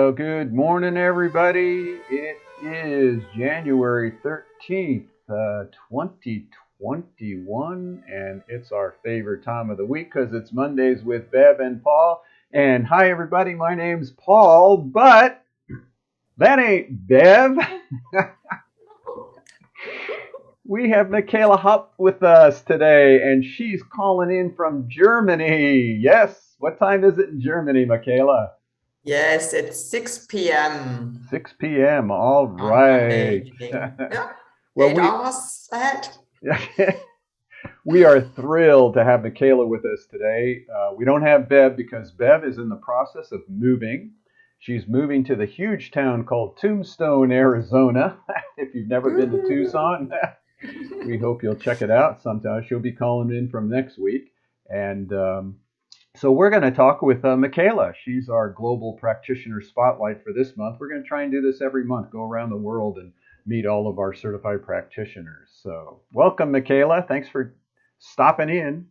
Well, good morning, everybody. It is January 13th, 2021, and it's our favorite time of the week because it's Mondays with Bev and Paul. And hi, everybody. My name's Paul, but that ain't Bev. We have Michaela Haupt with us today, and she's calling in from Germany. Yes. What time is it in Germany, Michaela? Yes, it's 6 p.m. 6 p.m. All on Monday right. evening. Yeah, Well, eight we hours ahead. we are thrilled to have Michaela with us today. We don't have Bev because Bev is in the process of moving. She's moving to the huge town called Tombstone, Arizona. If you've never been to Tucson, we hope you'll check it out sometime. She'll be calling in from next week. And so we're going to talk with Michaela. She's our global practitioner spotlight for this month. We're going to try and do this every month, go around the world and meet all of our certified practitioners. So welcome, Michaela. Thanks for stopping in.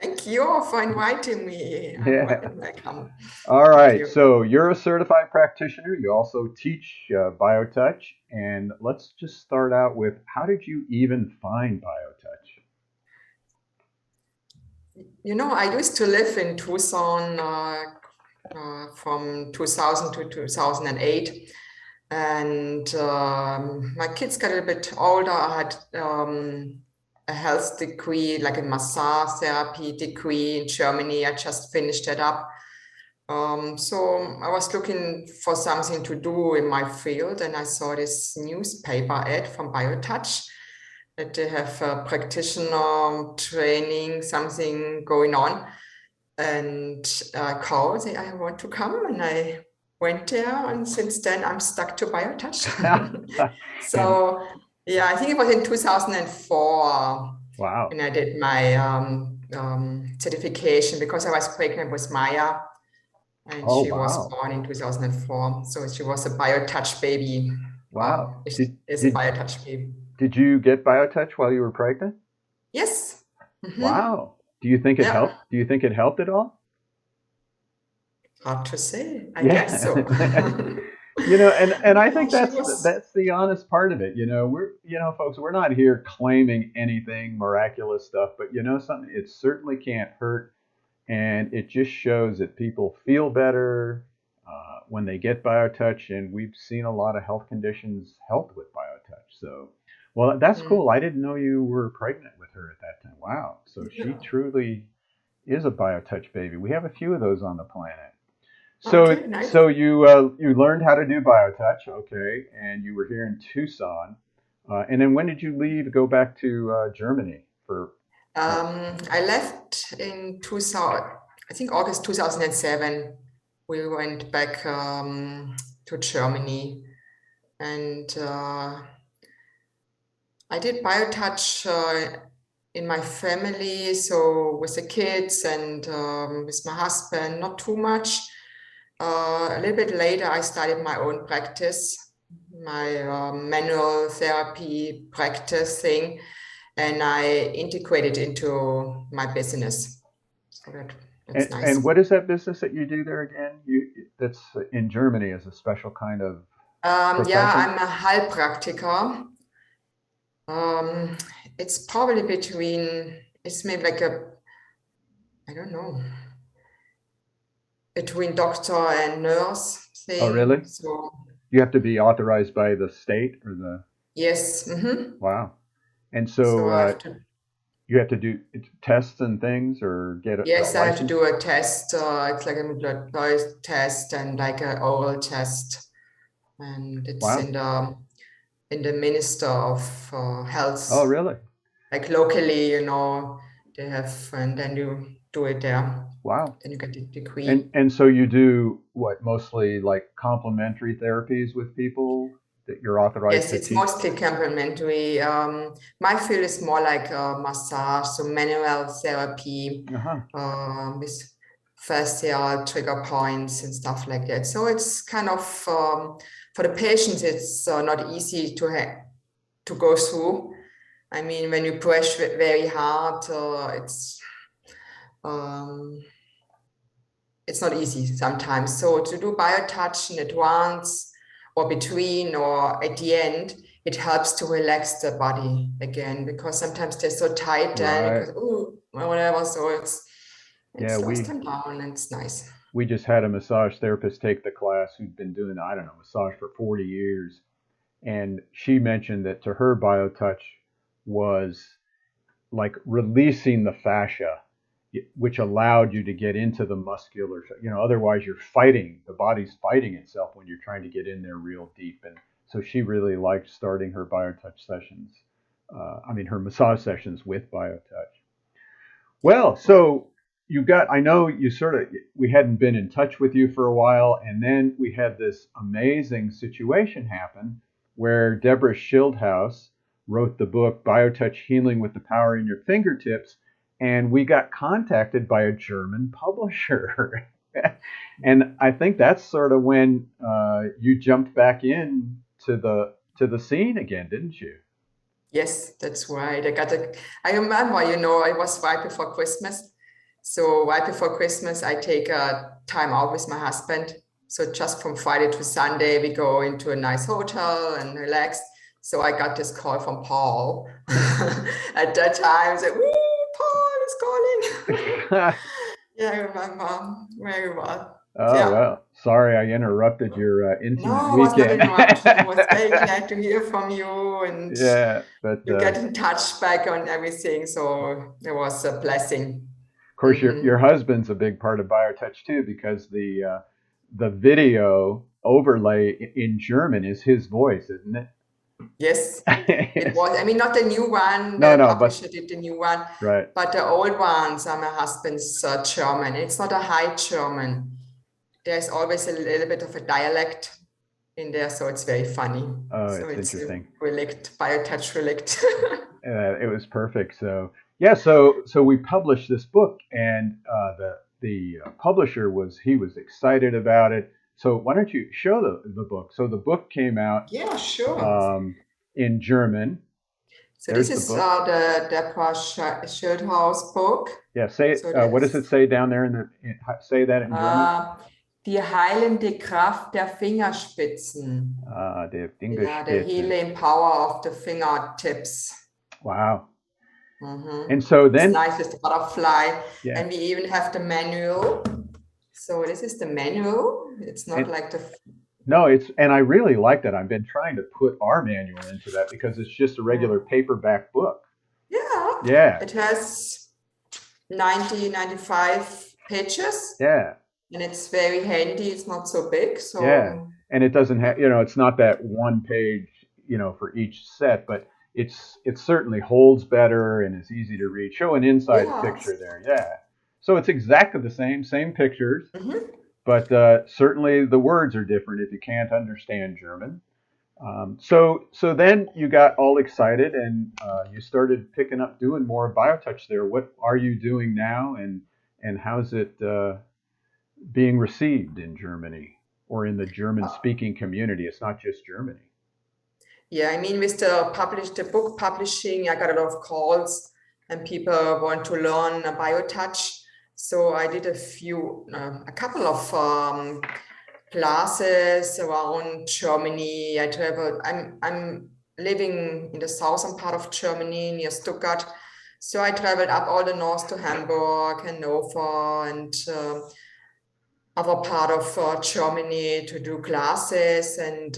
Thank you for inviting me. I'm Yeah. welcome. All Thank right. you. So you're a certified practitioner. You also teach BioTouch. And let's just start out with how did you even find BioTouch? I used to live in Tucson from 2000 to 2008. And my kids got a bit older. I had a health degree, like a massage therapy degree in Germany. I just finished it up. So I was looking for something to do in my field, and I saw this newspaper ad from BioTouch that they have a practitioner training, something going on. And I called, I want to come, and I went there, and since then I'm stuck to BioTouch. And So yeah, I think it was in 2004 wow. when I did my certification because I was pregnant with Maya, and Oh, she was wow. born in 2004. So she was a BioTouch baby. Wow. Is a Did BioTouch baby. Did you get BioTouch while you were pregnant? Yes. Mm-hmm. Wow. Do you think it Yeah. helped? Do you think it helped at all? Hard to say. I guess Yeah. so. And I Yeah, think she was. that's the honest part of it. We're folks, we're not here claiming anything miraculous stuff, but something, it certainly can't hurt, and it just shows that people feel better when they get BioTouch, and we've seen a lot of health conditions helped with BioTouch. So, well, that's Mm, cool. I didn't know you were pregnant with her at that time. Wow. So she yeah. truly is a BioTouch baby. We have a few of those on the planet. So, Okay, nice. so you learned how to do BioTouch, okay, and you were here in Tucson, and then when did you leave to go back to Germany for? Uh, I left in 2000, I think August 2007. We went back to Germany, and I did BioTouch in my family, so with the kids and with my husband, not too much. A little bit later, I started my own practice, my manual therapy practice thing, and I integrated into my business. So that's and nice. what is that business that you do there again? That's in Germany as a special kind of Yeah, profession. I'm a Heilpraktiker. Um, it's probably between, it's maybe like I don't know, between doctor and nurse Oh, really? thing. So You have to be authorized by the state or the yes, wow. And so so I have to. you have to do tests and things or get a Yes, I have to license. do a test. It's like a blood test and like an oral test, and it's Wow. in the Minister of Oh, Health, really? like locally, they have, and then you do it there. Wow. Then you get the And degree. and so you do what, mostly like complementary therapies with people that you're authorized Yes, to it's teach? mostly complementary. My field is more like massage, so manual therapy Uh-huh. with facial trigger points and stuff like that. So it's kind of for the patients, it's not easy to go through. I mean, when you push very hard, it's um, it's not easy sometimes. So to do BioTouch in advance or between or at the end, it helps to relax the body again, because sometimes they're so tight and Right. because, ooh, whatever. So it Yeah, slows them down and it's nice. we just had a massage therapist take the class who'd been doing, I don't know, massage for 40 years. And she mentioned that to her, BioTouch was like releasing the fascia, which allowed you to get into the muscular, otherwise you're fighting, the body's fighting itself when you're trying to get in there real deep. And so she really liked starting her BioTouch sessions, her massage sessions with BioTouch. Well, so I know we hadn't been in touch with you for a while, and then we had this amazing situation happen where Deborah Schildhaus wrote the book BioTouch Healing with the Power in Your Fingertips, and we got contacted by a German publisher. And I think that's sort of when you jumped back in to the scene again, didn't you? Yes, that's right. I remember, it was right before Christmas. So right before Christmas, I take a time out with my husband. So just from Friday to Sunday, we go into a nice hotel and relax. So I got this call from Paul. At that time, I said, "Woo, Paul is calling." Yeah, I remember very well. Oh, Yeah. well, sorry I interrupted your intimate No, it was not an weekend. interruption. I was very glad to hear from you, and Yeah, but you get in touch back on everything. So it was a blessing. of course your Hmm. husband's a big part of BioTouch too, because the video overlay in German is his voice, isn't Yes, it it? was. I mean, not the new one, No, the no, but publisher did the new one, right. but the old ones are my husband's German. It's not a high German. There's always a little bit of a dialect in there, so it's very funny. Oh, So it's it's a interesting. relict, BioTouch relict. It was perfect. So yeah, so we published this book, and the publisher was excited about it. So why don't you show the book? So the book came out Yeah, sure. um, in German. So this There's the is book. the Deborah Schildhaus book. Yeah, say So what does it that's say down there say that in German? die heilende Kraft der Fingerspitzen. Der Yeah, the Fingerspitze. healing power of the fingertips. Wow. Hmm. And so It's then, nice with the butterfly. yeah, And we even have the manual. So this is the manual. It's not and like the, no, and I really like that. I've been trying to put our manual into that because it's just a regular yeah. paperback book. Yeah, Yeah, it has 95 pages yeah, and it's very handy. It's not so big. yeah. So And it doesn't have, it's not that one page, for each set, but it certainly holds better and is easy to read. Show an inside yeah. picture there, yeah. So it's exactly the same pictures, Mhm. but certainly the words are different if you can't understand German. So then you got all excited and you started picking up doing more BioTouch there. What are you doing now, and how's it being received in Germany or in the German speaking community? It's not just Germany. Yeah, I mean, with the book publishing, I got a lot of calls and people want to learn BioTouch. So I did a couple of classes around Germany. I traveled. I'm living in the southern part of Germany near Stuttgart. So I traveled up all the north to Hamburg, Hanover, and other part of Germany to do classes, and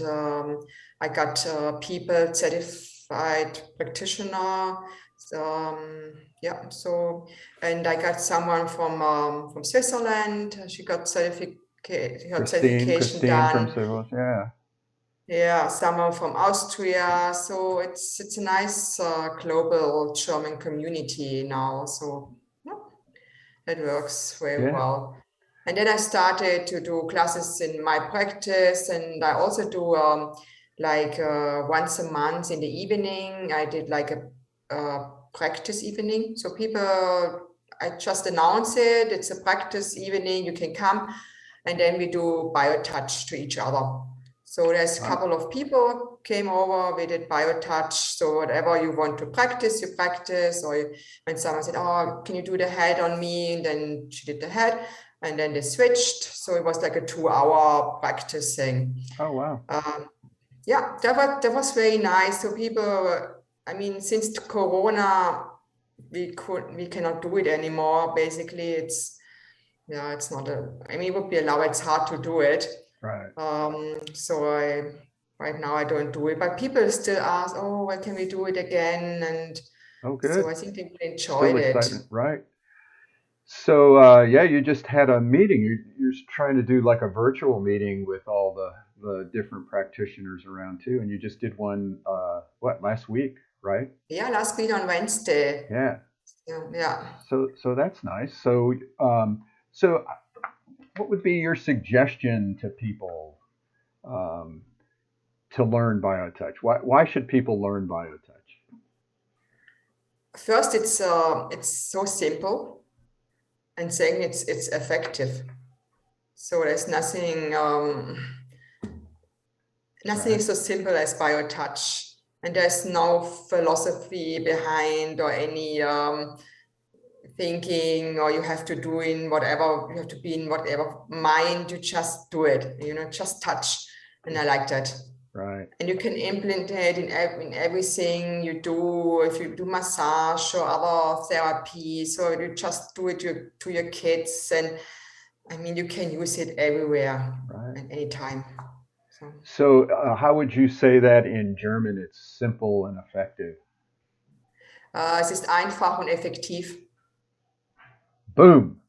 I got people certified practitioner. Yeah, so and I got someone from Switzerland. She got certification Christine from done. Civil, yeah, Yeah, someone from Austria. So it's a nice global German community now. So yeah, it works very yeah. well. And then I started to do classes in my practice, and I also do once a month in the evening. I did like a practice evening. So people, I just announce it. It's a practice evening. You can come, and then we do BioTouch to each other. So there's a Wow. couple of people came over. We did BioTouch. So whatever you want to practice, you practice. Or when someone said, "Oh, can you do the head on me?" And then she did the head. and then they switched. So it was like a 2-hour practicing. Oh, wow. Yeah, that was very nice. So people, I mean, since Corona, we cannot do it anymore. Basically, it's not I mean, it would be allowed. It's hard to do it. Right. So right now I don't do it, but people still ask, oh, when can we do it again? And Oh, so good. I think they really Still enjoyed it. excitement, right? So, yeah, you just had a meeting. You're trying to do like a virtual meeting with all the different practitioners around too, and you just did one, what, last week, right? Yeah, last week on Wednesday. Yeah. Yeah. So that's nice. So what would be your suggestion to people um, to learn BioTouch? Why should people learn BioTouch? First, it's so simple, and second, it's effective. So there's nothing Right. so simple as BioTouch, and there's no philosophy behind or any thinking, or you have to do in whatever, you have to be in whatever mind, you just do it, just touch. And I like that. Right. And you can implement it in everything you do. If you do massage or other therapy, so you just do it to your kids, and I mean, you can use it everywhere Right. at any time. So So, how would you say that in German? It's simple and effective. es ist einfach und effektiv. Boom.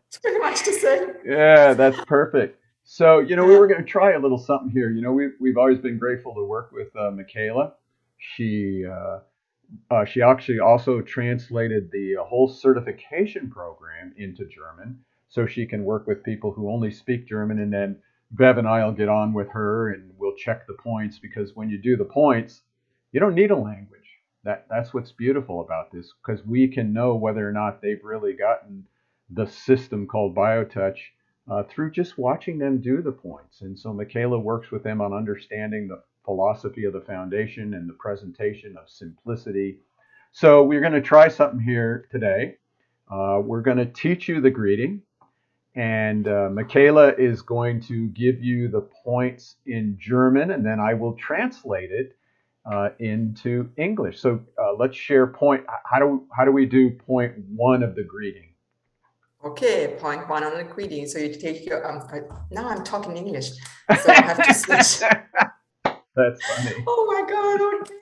It's pretty much the same. Yeah, that's perfect. So, we were Yeah. going to try a little something here. We've always been grateful to work with Michaela. She she actually also translated the whole certification program into German, so she can work with people who only speak German. And then Bev and I will get on with her, and we'll check the points, because when you do the points, you don't need a language. That's what's beautiful about this, because we can know whether or not they've really gotten the system called BioTouch through just watching them do the points. And so Michaela works with them on understanding the philosophy of the foundation and the presentation of simplicity. So we're going to try something here today. We're going to teach you the greeting, and Michaela is going to give you the points in German, and then I will translate it into English. So let's share point. How do we do point one of the greeting? Okay, point one on the greeting. So you take your now I'm talking English, so I have to switch. That's funny. Oh my God. Okay.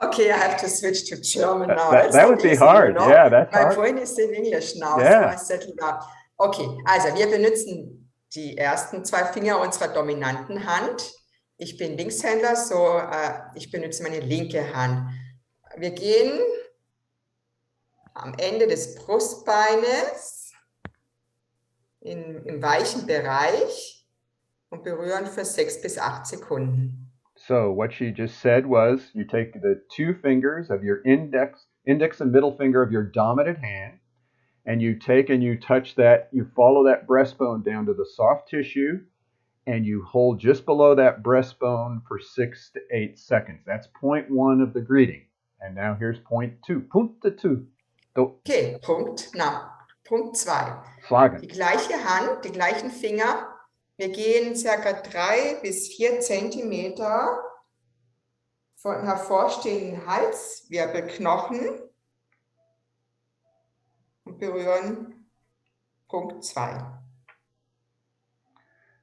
Okay, I have to switch to German That, now. that, That's that not would be easy, hard. Yeah, that's My hard. brain is in English now, so I Yeah. settled up. Okay, also wir benutzen die ersten zwei Finger unserer dominanten Hand. Ich bin Linkshänder, so ich benutze meine linke Hand. Wir gehen am Ende des Brustbeines im weichen Bereich und berühren für 6 bis 8 Sekunden. So what she just said was, you take the two fingers of your index and middle finger of your dominant hand, and you take and you touch that, you follow that breastbone down to the soft tissue, and you hold just below that breastbone for 6 to 8 seconds. That's point one of the greeting. And now here's point two. Punkt two. Okay, Punkt 2. Schlagen. Die gleiche Hand, die gleichen Finger. Wir gehen circa 3 bis 4 Zentimeter von hervorstehenden Halswirbelknochen und berühren Punkt 2.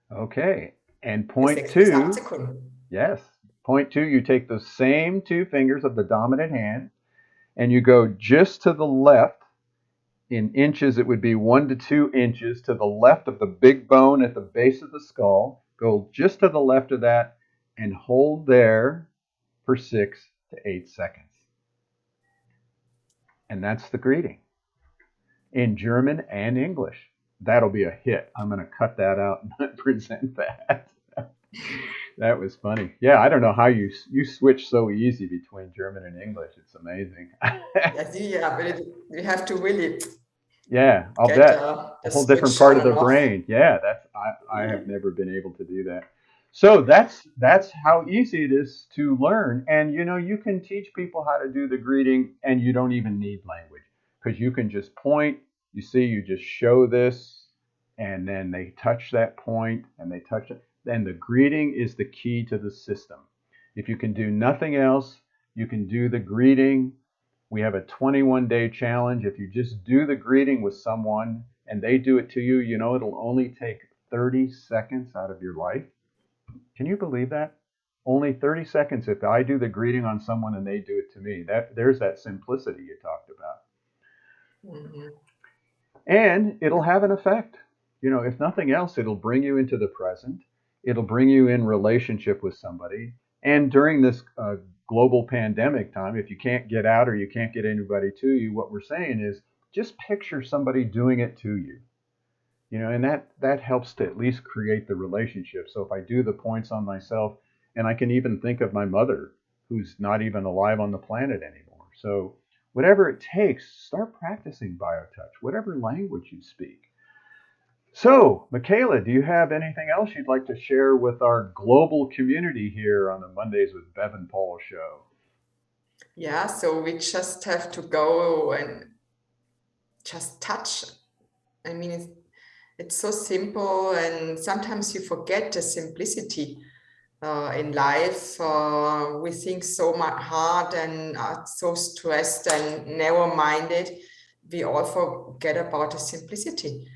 Okay. And Für point 6 bis 8 two, Sekunden. yes. Point two, you take the same two fingers of the dominant hand, and you go just to the left. In inches, it would be 1 to 2 inches to the left of the big bone at the base of the skull. Go just to the left of that and hold there for 6 to 8 seconds. And that's the greeting in German and English. That'll be a hit. I'm going to cut that out and not present that. That was funny. Yeah, I don't know how you switch so easy between German and English. It's amazing. Yeah, but you have to really Yeah, I'll get bet. the A whole different switch part on of the and off. brain. Yeah, I have never been able to do that. So that's how easy it is to learn. And you can teach people how to do the greeting, and you don't even need language, because you can just point You see, you just show this, and then they touch that point, and they touch it. Then the greeting is the key to the system. If you can do nothing else, you can do the greeting. We have a 21-day challenge. If you just do the greeting with someone and they do it to you, you know it'll only take 30 seconds out of your life. Can you believe that? Only 30 seconds if I do the greeting on someone and they do it to me. There's that simplicity you talked about. Mm-hmm. And it'll have an effect. You know, if nothing else, it'll bring you into the present. It'll bring you in relationship with somebody. And during this global pandemic time, if you can't get out or you can't get anybody to you, what we're saying is just picture somebody doing it to you. You know, and that helps to at least create the relationship. So if I do the points on myself, and I can even think of my mother, who's not even alive on the planet anymore. So whatever it takes, start practicing BioTouch, whatever language you speak. So, Michaela, do you have anything else you'd like to share with our global community here on the Mondays with Bev and Paul show? Yeah, so we just have to go and just touch. I mean, it's so simple, and sometimes you forget the simplicity in life. We think so much hard and are so stressed and narrow-minded. We all forget about the simplicity.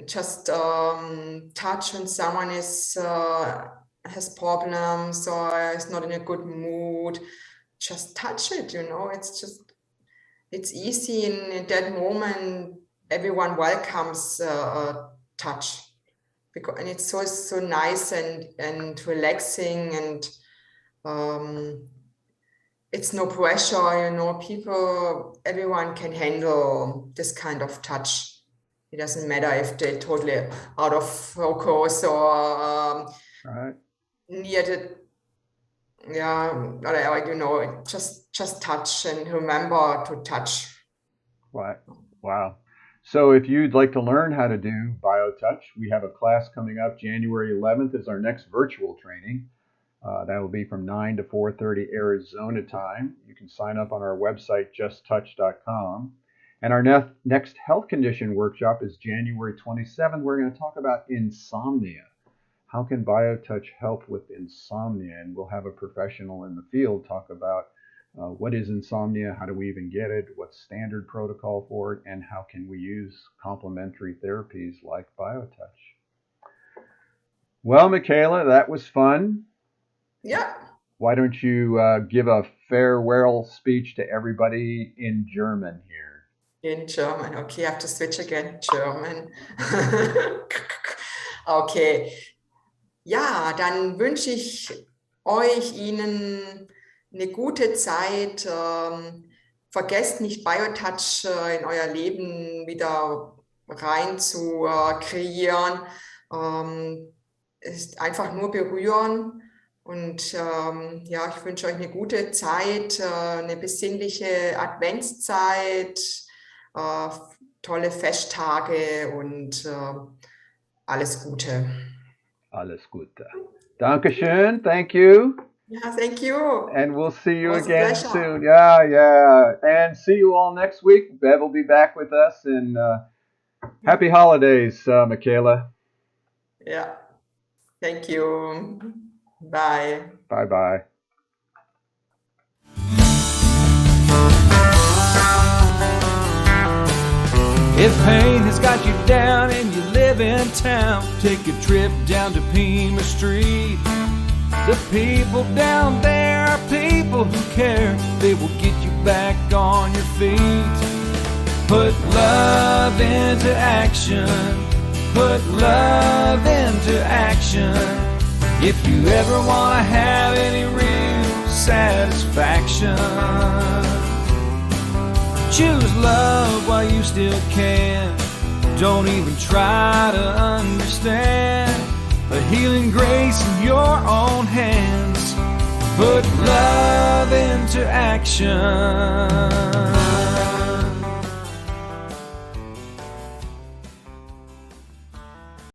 Just touch when someone is has problems or is not in a good mood. Just touch it, you know. It's easy in that moment. Everyone welcomes touch, because and it's so nice and relaxing, and it's no pressure, you know. Everyone can handle this kind of touch. It doesn't matter if they're totally out of focus or Right. near the, yeah, whatever, you know. Just touch and remember to touch. Wow. So if you'd like to learn how to do BioTouch, we have a class coming up. January 11th is our next virtual training. That will be from 9 to 4:30 Arizona time. You can sign up on our website, justtouch.com. And our next health condition workshop is January 27th. We're going to talk about insomnia. How can BioTouch help with insomnia? And we'll have a professional in the field talk about what is insomnia, how do we even get it, what's standard protocol for it, and how can we use complementary therapies like BioTouch. Well, Michaela, that was fun. Yeah. Why don't you give a farewell speech to everybody in German here? In German. Okay, I have to switch again. German. Okay. Ja, dann wünsche ich Ihnen eine gute Zeit. Vergesst nicht, BioTouch in euer Leben wieder rein zu kreieren. Ist einfach nur berühren. Und ja, ich wünsche euch eine gute Zeit, eine besinnliche Adventszeit, tolle Festtage und alles Gute. Alles Gute. Dankeschön. Thank you. Yeah, thank you. And we'll see you It was a again pleasure. soon. Yeah. And see you all next week. Bev will be back with us. And happy holidays, Michaela. Yeah. Thank you. Bye. Bye-bye. If pain has got you down and you live in town, take a trip down to Pima Street. The people down there are people who care. They will get you back on your feet. Put love into action. Put love into action. If you ever want to have any real satisfaction, choose love while you still can. Don't even try to understand. A healing grace in your own hands. Put love into action.